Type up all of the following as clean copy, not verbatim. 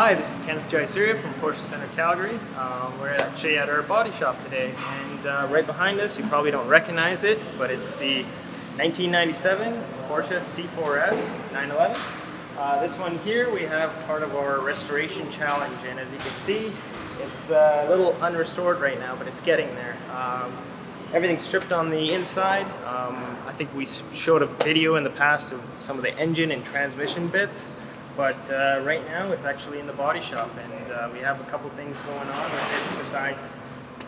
Hi, this is Kenneth Jaisurya from Porsche Center Calgary. We're actually at our body shop today, and right behind us, you probably don't recognize it, but it's the 1997 Porsche C4S 911. This one here, we have part of our restoration challenge, and as you can see, it's a little unrestored right now, but it's getting there. Everything's stripped on the inside. I think we showed a video in the past of some of the engine and transmission bits. But right now it's actually in the body shop, and we have a couple things going on with it. Besides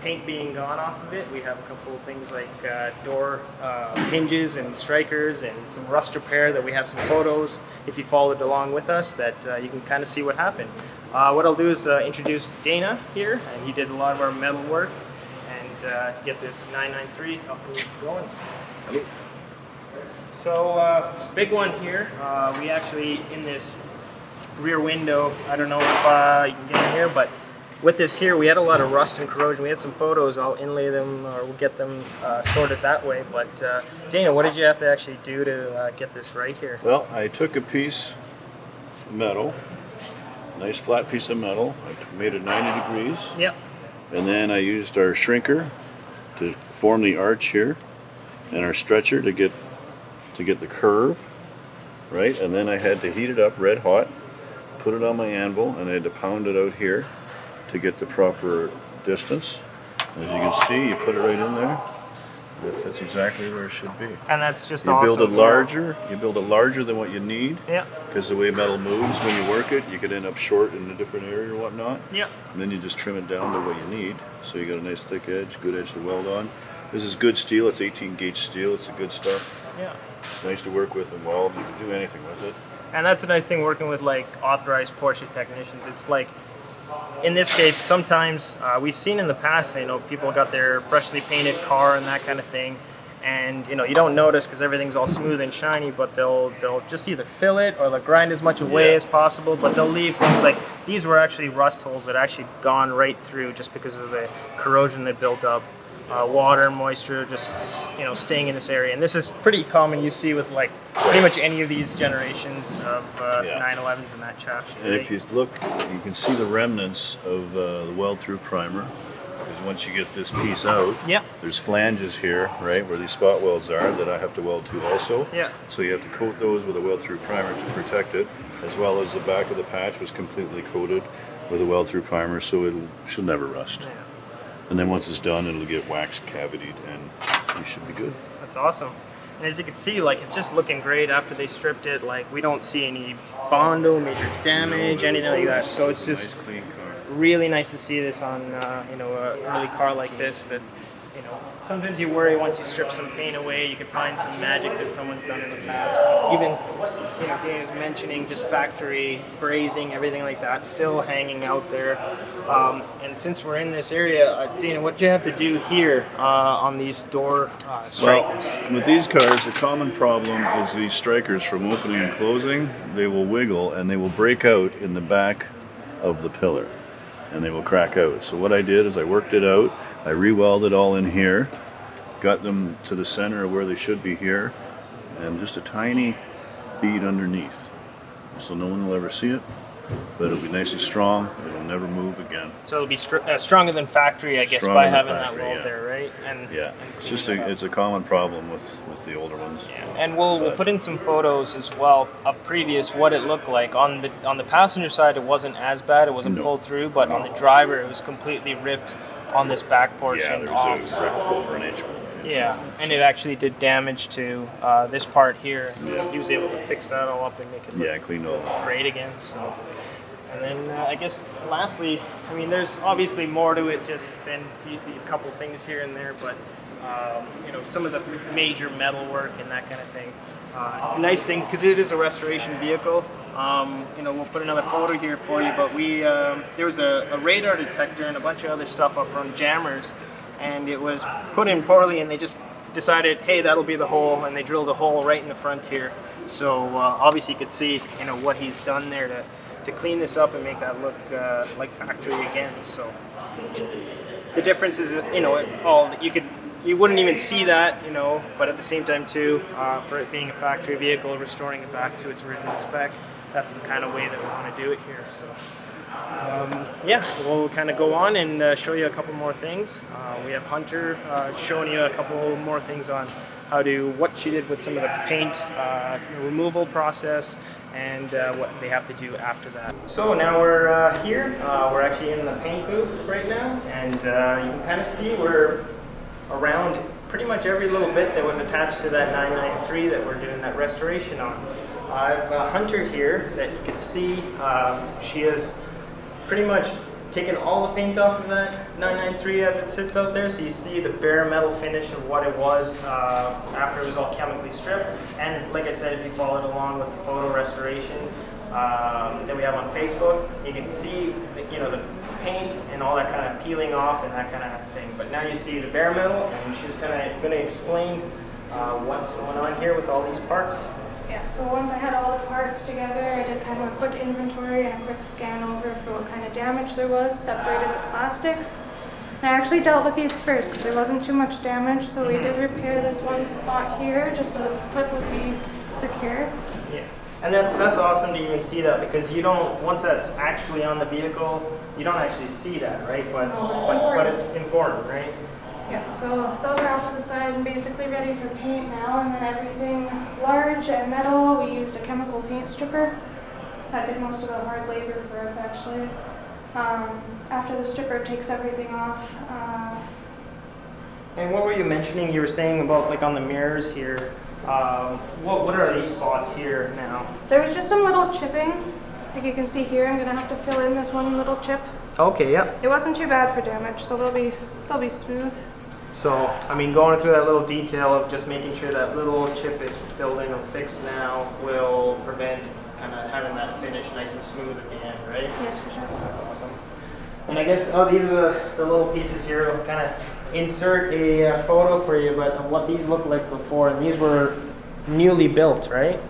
paint being gone off of it, we have a couple of things like door hinges and strikers and some rust repair that we have some photos, if you followed along with us, that you can kind of see what happened. What I'll do is introduce Dana here, and he did a lot of our metal work, and to get this 993 up and going. So big one here, we actually, in this rear window, I don't know if you can get in here, but with this here we had a lot of rust and corrosion. We had some photos. I'll inlay them, or we'll get them sorted that way. But Dana, what did you have to actually do to get this right here? Well, I took a piece of metal, nice flat piece of metal. I made it 90 degrees. Yep. And then I used our shrinker to form the arch here, and our stretcher to get the curve, right? And then I had to heat it up red hot, put it on my anvil, and I had to pound it out here to get the proper distance. As you can see, you put it right in there. It fits exactly where it should be. And that's just you awesome. Build it larger. You build it larger than what you need. Yeah. Because the way metal moves when you work it, you could end up short in a different area or whatnot. Yeah. And then you just trim it down to what you need. So you got a nice thick edge, good edge to weld on. This is good steel. It's 18 gauge steel. It's the good stuff. Yeah. It's nice to work with and weld. You can do anything with it. And that's a nice thing working with like authorized Porsche technicians. It's like, in this case, sometimes we've seen in the past, people got their freshly painted car and that kind of thing, and you don't notice because everything's all smooth and shiny, but they'll just either fill it or they'll grind as much away as possible, but they'll leave things like these were actually rust holes that actually gone right through just because of the corrosion that built up. Water and moisture just staying in this area, and this is pretty common. You see with like pretty much any of these generations of 911s in that chassis. And if you look, you can see the remnants of the weld-through primer, because once you get this piece out, there's flanges here, right, where these spot welds are that I have to weld to also. Yeah. So you have to coat those with a weld-through primer to protect it, as well as the back of the patch was completely coated with a weld-through primer, so she'll never rust. Yeah. And then once it's done, it'll get waxed, cavitied, and you should be good. That's awesome. And as you can see, like, it's just looking great after they stripped it. Like, we don't see any bondo, major damage, anything like that. So it's just nice, clean car. Really nice to see this on an early car like this. That sometimes you worry once you strip some paint away, you can find some magic that someone's done in the past. Even Dana was mentioning just factory brazing, everything like that, still hanging out there. And since we're in this area, Dana, what do you have to do here on these door strikers? Well, with these cars, the common problem is these strikers from opening and closing. They will wiggle and they will break out in the back of the pillar, and they will crack out. So what I did is I worked it out. I re-welded all in here, got them to the center of where they should be here, and just a tiny bead underneath. So no one will ever see it, but it'll be nice and strong. It'll never move again. So it'll be stronger than factory, I guess, by having that weld there, right? And it's just it's a common problem with the older ones. Yeah, and we'll put in some photos as well of previous what it looked like. On the passenger side, it wasn't as bad. It wasn't pulled through, but on the driver, it was completely ripped on this back portion. Yeah, there's over an inch. Yeah, and it actually did damage to this part here. He was able to fix that all up and make it look clean all great again. So, and then I guess lastly, there's obviously more to it just than just a couple things here and there, but some of the major metal work and that kind of thing. Nice thing, because it is a restoration vehicle. We'll put another photo here for you, but there was a radar detector and a bunch of other stuff up on jammers, and it was put in poorly, and they just decided, hey, that'll be the hole, and they drilled a hole right in the front here. So obviously you could see what he's done there to clean this up and make that look like factory again. So the difference is, you wouldn't even see that, but at the same time too, for it being a factory vehicle, restoring it back to its original spec, that's the kind of way that we want to do it here. So yeah, we'll kind of go on and show you a couple more things. We have Hunter showing you a couple more things on what she did with some of the paint removal process and what they have to do after that. So now we're here. We're actually in the paint booth right now, and you can kind of see we're around pretty much every little bit that was attached to that 993 that we're doing that restoration on. I've Hunter here that you can see. She has pretty much taken all the paint off of that 993 as it sits out there, so you see the bare metal finish of what it was after it was all chemically stripped. And like I said, if you followed along with the photo restoration that we have on Facebook, you can see the paint and all that kind of peeling off and that kind of thing. But now you see the bare metal, and she's kind of going to explain what's going on here with all these parts. Yeah, so once I had all the parts together, I did kind of a quick inventory and a quick scan over for what kind of damage there was, separated the plastics. And I actually dealt with these first because there wasn't too much damage, so we did repair this one spot here just so that the clip would be secure. Yeah, and that's awesome to even see that, because you don't, once that's actually on the vehicle, you don't actually see that, right? But it's important, right? Yeah, so those are off to the side and basically ready for paint now, and then everything large and metal, we used a chemical paint stripper. That did most of the hard labor for us actually. After the stripper takes everything off. And what were you mentioning? You were saying about like on the mirrors here. What are these spots here now? There was just some little chipping. Like you can see here, I'm gonna have to fill in this one little chip. Okay, yep. It wasn't too bad for damage, so they'll be smooth. So, I mean, going through that little detail of just making sure that little chip is filled in or fixed now will prevent kind of having that finish nice and smooth at the end, right? Yes, for sure. That's awesome. And I guess, these are the little pieces here. We'll kind of insert a photo for you, but of what these looked like before. And these were newly built, right?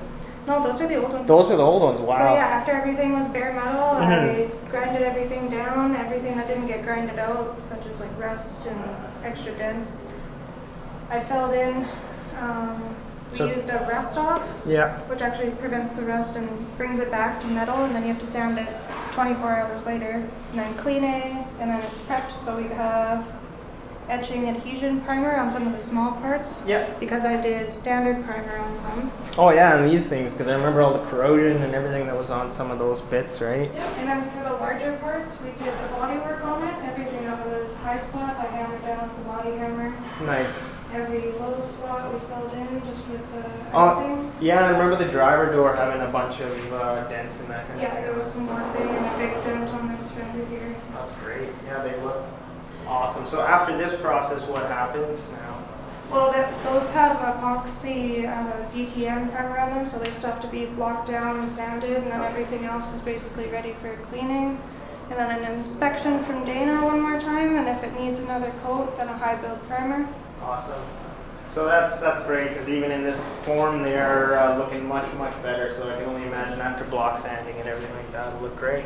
No, those are the old ones. Those are the old ones, wow. So yeah, after everything was bare metal, I grinded everything down, everything that didn't get grinded out, such as like rust and extra dents. I filled in, we used a rust off, which actually prevents the rust and brings it back to metal, and then you have to sand it 24 hours later, and then clean it, and then it's prepped, so we have etching adhesion primer on some of the small parts. Yeah. Because I did standard primer on some. Oh yeah, and these things, because I remember all the corrosion and everything that was on some of those bits, right? Yeah. And then for the larger parts, we did the body work on it. Everything that was high spots, I hammered down with the body hammer. Nice. Every low spot we filled in just with the icing. Yeah, I remember the driver door having a bunch of dents and that kind of thing. Yeah, there was some warping and a big dent on this fender here. That's great. Yeah, they look awesome. So after this process, what happens now? Well, those have epoxy DTM primer on them, so they still have to be blocked down and sanded, and then everything else is basically ready for cleaning. And then an inspection from Dana one more time, and if it needs another coat, then a high build primer. Awesome. So that's great, because even in this form, they are looking much to So I can only imagine after block sanding and everything like that, it'll look great.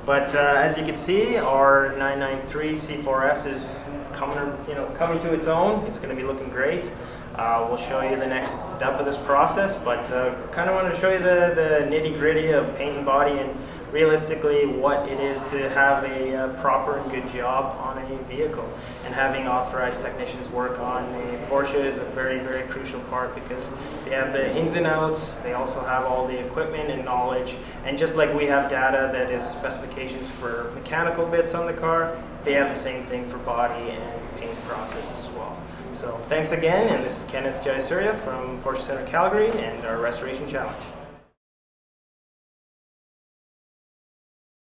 But as you can see, our 993 C4S is coming to its own. It's going to be looking great. We'll show you the next step of this process, but kind of want to show you the nitty-gritty of paint and body and realistically what it is to have a proper and good job on a vehicle. And having authorized technicians work on a Porsche is a very, very crucial part, because they have the ins and outs, they also have all the equipment and knowledge, and just like we have data that is specifications for mechanical bits on the car, they have the same thing for body and paint process as well. So thanks again, and this is Kenneth Jayasuria from Porsche Center Calgary and our Restoration Challenge.